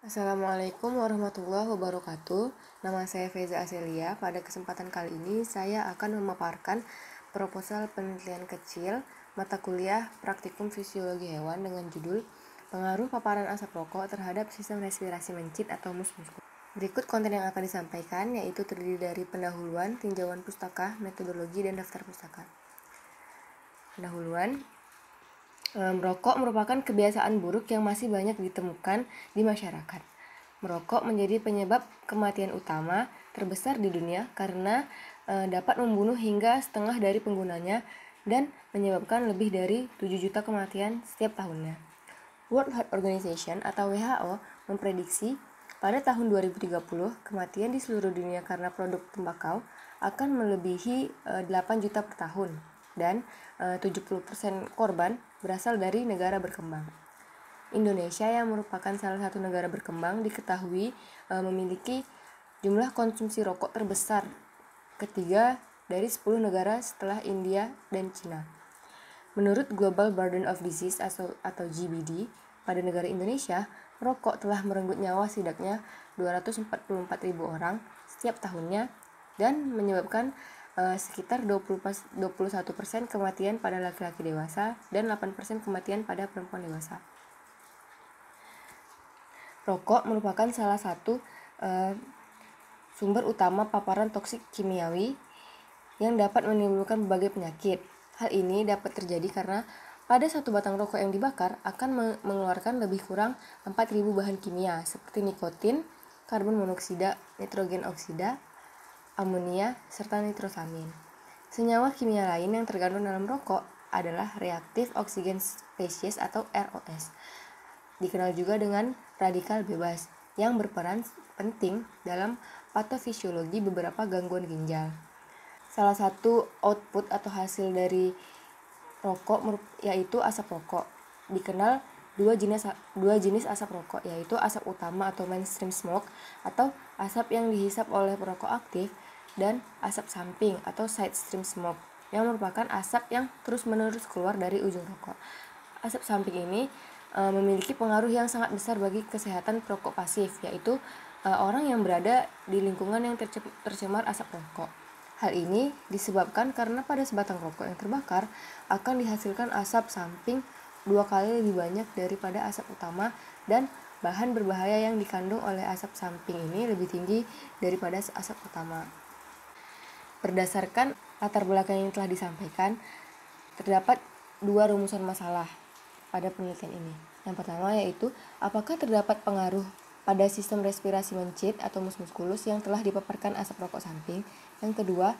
Assalamualaikum warahmatullahi wabarakatuh. Nama saya Feza Aselia. Pada kesempatan kali ini saya akan memaparkan proposal penelitian kecil mata kuliah Praktikum Fisiologi Hewan dengan judul Pengaruh Paparan Asap Rokok terhadap Sistem Respirasi Mencit atau mus-mus. Berikut konten yang akan disampaikan, yaitu terdiri dari pendahuluan, tinjauan pustaka, metodologi, dan daftar pustaka. Pendahuluan. Merokok merupakan kebiasaan buruk yang masih banyak ditemukan di masyarakat. Merokok menjadi penyebab kematian utama terbesar di dunia karena dapat membunuh hingga setengah dari penggunanya dan menyebabkan lebih dari 7 juta kematian setiap tahunnya. World Health Organization atau WHO memprediksi pada tahun 2030 kematian di seluruh dunia karena produk tembakau akan melebihi 8 juta per tahun dan 70% korban berasal dari negara berkembang. Indonesia yang merupakan salah satu negara berkembang diketahui memiliki jumlah konsumsi rokok terbesar ketiga dari 10 negara setelah India dan Cina. Menurut Global Burden of Disease atau GBD, pada negara Indonesia, merokok telah merenggut nyawa setidaknya 244.000 orang setiap tahunnya dan menyebabkan sekitar 21% kematian pada laki-laki dewasa dan 8% kematian pada perempuan dewasa. Rokok merupakan salah satu sumber utama paparan toksik kimiawi yang dapat menimbulkan berbagai penyakit. Hal ini dapat terjadi karena pada satu batang rokok yang dibakar akan mengeluarkan lebih kurang 4.000 bahan kimia seperti nikotin, karbon monoksida, nitrogen oksida, amonia, serta nitrosamin. Senyawa kimia lain yang terkandung dalam rokok adalah reaktif oksigen spesies atau ROS. Dikenal juga dengan radikal bebas yang berperan penting dalam patofisiologi beberapa gangguan ginjal. Salah satu output atau hasil dari rokok yaitu asap rokok. Dikenal dua jenis asap rokok, yaitu asap utama atau mainstream smoke atau asap yang dihisap oleh perokok aktif, dan asap samping atau side stream smoke yang merupakan asap yang terus-menerus keluar dari ujung rokok. Asap samping ini memiliki pengaruh yang sangat besar bagi kesehatan perokok pasif, yaitu orang yang berada di lingkungan yang tercemar asap rokok. Hal ini disebabkan karena pada sebatang rokok yang terbakar akan dihasilkan asap samping 2 kali lebih banyak daripada asap utama, dan bahan berbahaya yang dikandung oleh asap samping ini lebih tinggi daripada asap utama. Berdasarkan latar belakang yang telah disampaikan, terdapat 2 rumusan masalah pada penelitian ini. Yang pertama yaitu, apakah terdapat pengaruh pada sistem respirasi mencit atau mus musculus yang telah dipaparkan asap rokok samping. Yang kedua,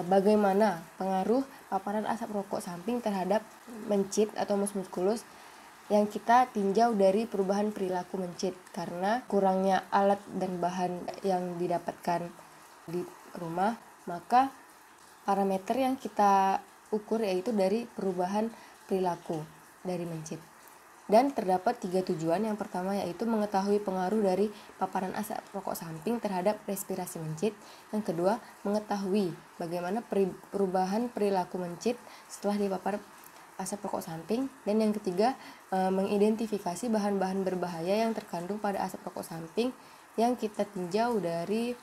bagaimana pengaruh paparan asap rokok samping terhadap mencit atau mus musculus yang kita tinjau dari perubahan perilaku mencit karena kurangnya alat dan bahan yang didapatkan di rumah, maka parameter yang kita ukur yaitu dari perubahan perilaku dari mencit. Dan terdapat 3 tujuan. Yang pertama yaitu mengetahui pengaruh dari paparan asap rokok samping terhadap respirasi mencit. Yang kedua, mengetahui bagaimana perubahan perilaku mencit setelah dipapar asap rokok samping. Dan yang ketiga, mengidentifikasi bahan-bahan berbahaya yang terkandung pada asap rokok samping yang kita tinjau dari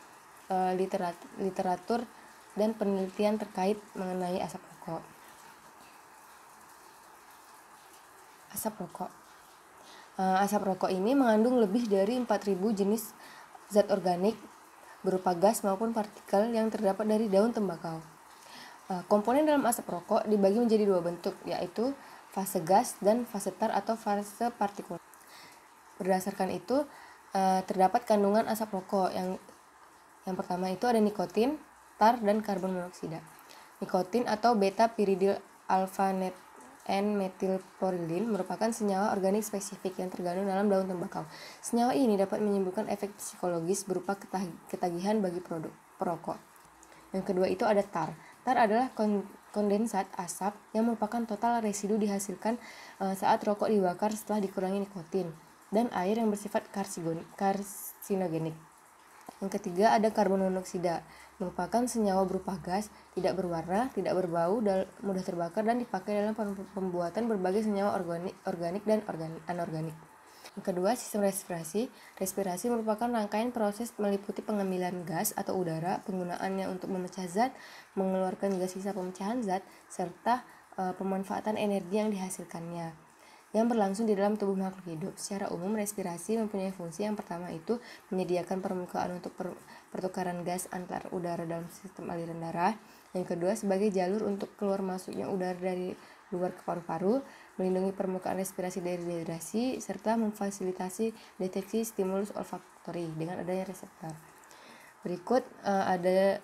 literatur dan penelitian terkait mengenai asap rokok. Asap rokok ini mengandung lebih dari 4.000 jenis zat organik berupa gas maupun partikel yang terdapat dari daun tembakau. Komponen dalam asap rokok dibagi menjadi 2 bentuk, yaitu fase gas dan fase tar atau fase partikulat. Berdasarkan itu, terdapat kandungan asap rokok yang pertama itu ada nikotin, tar, dan karbon monoksida. Nikotin atau beta-piridyl alfa N-metilporilen merupakan senyawa organik spesifik yang terkandung dalam daun tembakau. Senyawa ini dapat menimbulkan efek psikologis berupa ketagihan bagi perokok. Yang kedua itu ada tar. Tar adalah kondensat asap yang merupakan total residu dihasilkan saat rokok dibakar setelah dikurangi nikotin dan air yang bersifat karsinogenik. Yang ketiga ada karbon monoksida, merupakan senyawa berupa gas, tidak berwarna, tidak berbau, mudah terbakar dan dipakai dalam pembuatan berbagai senyawa organik dan anorganik. Yang kedua, sistem respirasi. Respirasi merupakan rangkaian proses meliputi pengambilan gas atau udara, penggunaannya untuk memecah zat, mengeluarkan gas sisa pemecahan zat, serta pemanfaatan energi yang dihasilkannya yang berlangsung di dalam tubuh makhluk hidup. Secara umum, respirasi mempunyai fungsi yang pertama itu menyediakan permukaan untuk pertukaran gas antar udara dalam sistem aliran darah. Yang kedua, sebagai jalur untuk keluar masuknya udara dari luar ke paru-paru, melindungi permukaan respirasi dari dehidrasi, serta memfasilitasi deteksi stimulus olfaktori dengan adanya reseptor. Berikut ada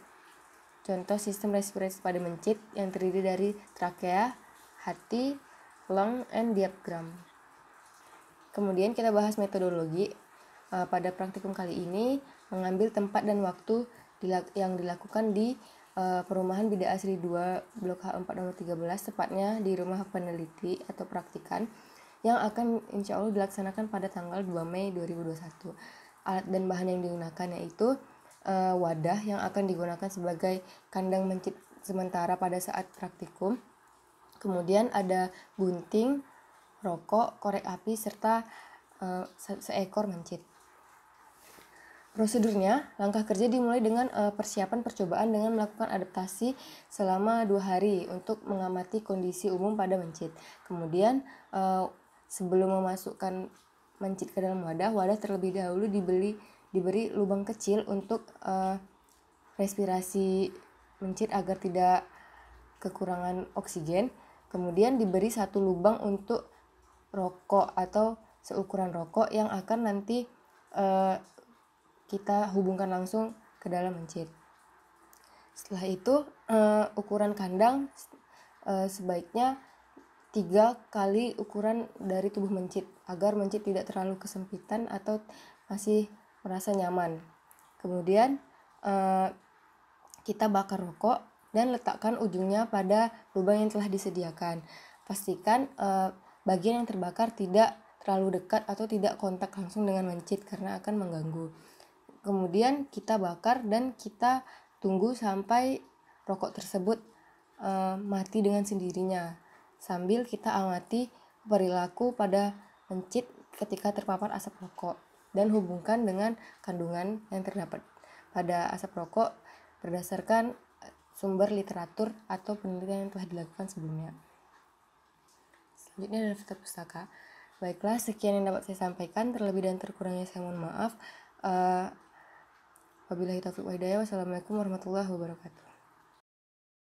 contoh sistem respirasi pada mencit yang terdiri dari trakea, hati, lung, and diaphragm. Kemudian kita bahas metodologi. Pada praktikum kali ini mengambil tempat dan waktu yang dilakukan di Perumahan Bida Asri 2 Blok H4 nomor 13, tepatnya di rumah peneliti atau praktikan yang akan insya Allah dilaksanakan pada tanggal 2 Mei 2021. Alat dan bahan yang digunakan yaitu wadah yang akan digunakan sebagai kandang mencit sementara pada saat praktikum. Kemudian ada gunting, rokok, korek api, serta seekor mencit. Prosedurnya, langkah kerja dimulai dengan persiapan percobaan dengan melakukan adaptasi selama 2 hari untuk mengamati kondisi umum pada mencit. Kemudian, sebelum memasukkan mencit ke dalam wadah terlebih dahulu diberi lubang kecil untuk respirasi mencit agar tidak kekurangan oksigen. Kemudian diberi satu lubang untuk rokok atau seukuran rokok yang akan nanti kita hubungkan langsung ke dalam mencit. Setelah itu ukuran kandang sebaiknya 3 kali ukuran dari tubuh mencit agar mencit tidak terlalu kesempitan atau masih merasa nyaman. Kemudian kita bakar rokok dan letakkan ujungnya pada lubang yang telah disediakan. Pastikan bagian yang terbakar tidak terlalu dekat atau tidak kontak langsung dengan mencit karena akan mengganggu. Kemudian kita bakar dan kita tunggu sampai rokok tersebut mati dengan sendirinya, sambil kita amati perilaku pada mencit ketika terpapar asap rokok dan hubungkan dengan kandungan yang terdapat pada asap rokok berdasarkan sumber literatur atau penelitian yang telah dilakukan sebelumnya. Selanjutnya adalah daftar pustaka. Baiklah, sekian yang dapat saya sampaikan. Terlebih dan terkurangnya saya mohon maaf. Wabillahi taufiq wa hidayah. Wassalamualaikum warahmatullahi wabarakatuh.